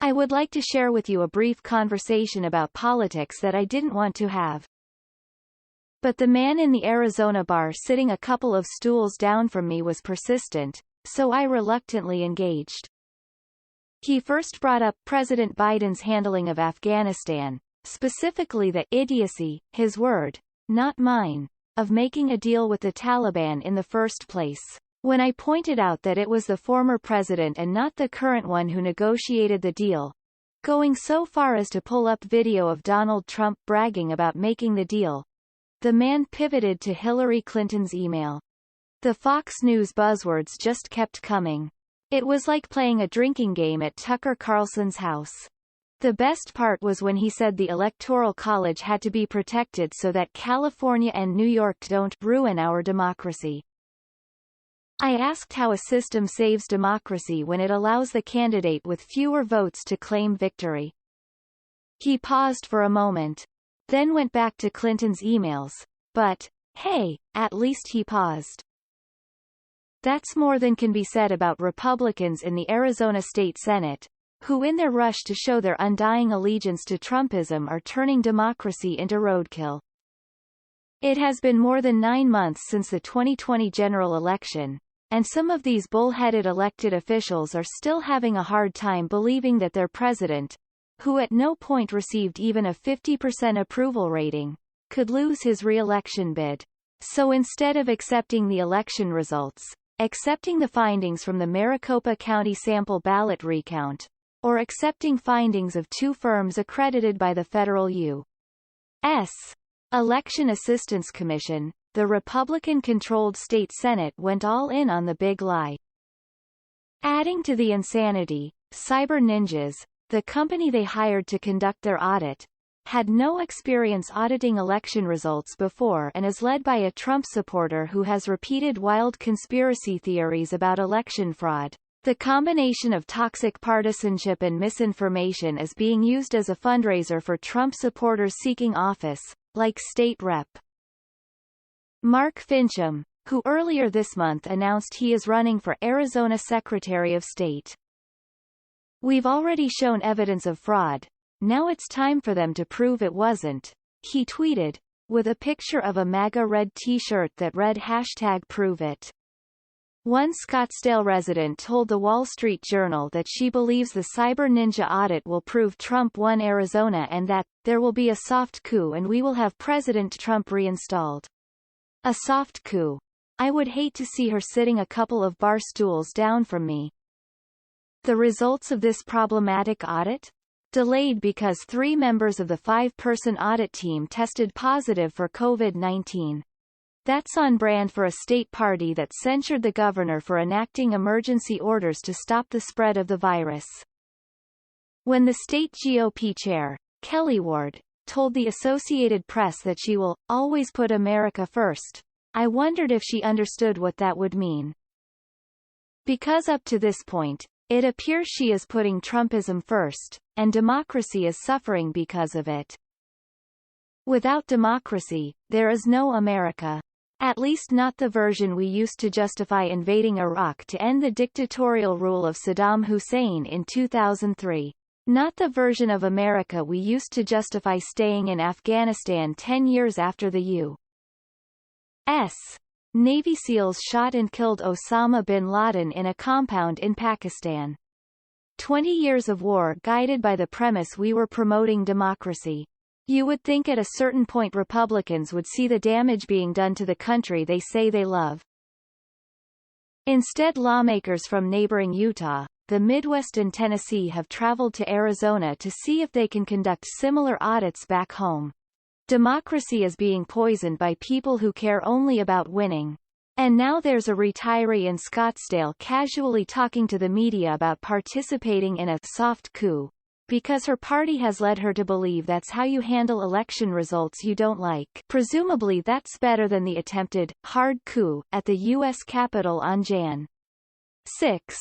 I would like to share with you a brief conversation about politics that I didn't want to have. But the man in the Arizona bar sitting a couple of stools down from me was persistent, so I reluctantly engaged. He first brought up President Biden's handling of Afghanistan, specifically the idiocy, his word, not mine, of making a deal with the Taliban in the first place. When I pointed out that it was the former president and not the current one who negotiated the deal, going so far as to pull up video of Donald Trump bragging about making the deal, the man pivoted to Hillary Clinton's email. The Fox News buzzwords just kept coming. It was like playing a drinking game at Tucker Carlson's house. The best part was when he said the Electoral College had to be protected so that California and New York don't ruin our democracy. I asked how a system saves democracy when it allows the candidate with fewer votes to claim victory. He paused for a moment, then went back to Clinton's emails, but, hey, at least he paused. That's more than can be said about Republicans in the Arizona State Senate, who in their rush to show their undying allegiance to Trumpism are turning democracy into roadkill. It has been more than 9 months since the 2020 general election, and some of these bull-headed elected officials are still having a hard time believing that their president, who at no point received even a 50% approval rating, could lose his re-election bid. So instead of accepting the election results, accepting the findings from the Maricopa County sample ballot recount, or accepting findings of 2 firms accredited by the federal U.S. Election Assistance Commission, the Republican-controlled state Senate went all in on the big lie. Adding to the insanity, Cyber Ninjas, the company they hired to conduct their audit, had no experience auditing election results before and is led by a Trump supporter who has repeated wild conspiracy theories about election fraud. The combination of toxic partisanship and misinformation is being used as a fundraiser for Trump supporters seeking office, like State Rep. Mark Fincham, who earlier this month announced he is running for Arizona Secretary of State. We've already shown evidence of fraud. Now it's time for them to prove it wasn't, he tweeted, with a picture of a MAGA red t-shirt that read #ProveIt. One Scottsdale resident told the Wall Street Journal that she believes the Cyber Ninja audit will prove Trump won Arizona and that, there will be a soft coup and we will have President Trump reinstalled. A soft coup. I would hate to see her sitting a couple of bar stools down from me. The results of this problematic audit? Delayed because 3 members of the 5-person audit team tested positive for COVID-19. That's on brand for a state party that censured the governor for enacting emergency orders to stop the spread of the virus. When the state GOP chair, Kelly Ward, told the Associated Press that she will always put America first, I wondered if she understood what that would mean. Because up to this point, it appears she is putting Trumpism first, and democracy is suffering because of it. Without democracy, there is no America. At least not the version we used to justify invading Iraq to end the dictatorial rule of Saddam Hussein in 2003. Not the version of America we used to justify staying in Afghanistan 10 years after the U.S. Navy SEALs shot and killed Osama bin Laden in a compound in Pakistan. 20 years of war guided by the premise we were promoting democracy. You would think at a certain point Republicans would see the damage being done to the country they say they love. Instead, lawmakers from neighboring Utah, the Midwest and Tennessee have traveled to Arizona to see if they can conduct similar audits back home. Democracy is being poisoned by people who care only about winning. And now there's a retiree in Scottsdale casually talking to the media about participating in a soft coup, because her party has led her to believe that's how you handle election results you don't like. Presumably that's better than the attempted hard coup at the U.S. Capitol on Jan. 6.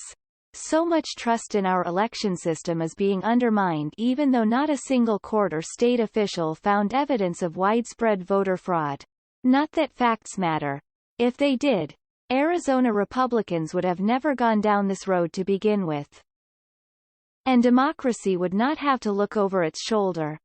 So much trust in our election system is being undermined even though not a single court or state official found evidence of widespread voter fraud. Not that facts matter. If they did, Arizona Republicans would have never gone down this road to begin with. And democracy would not have to look over its shoulder.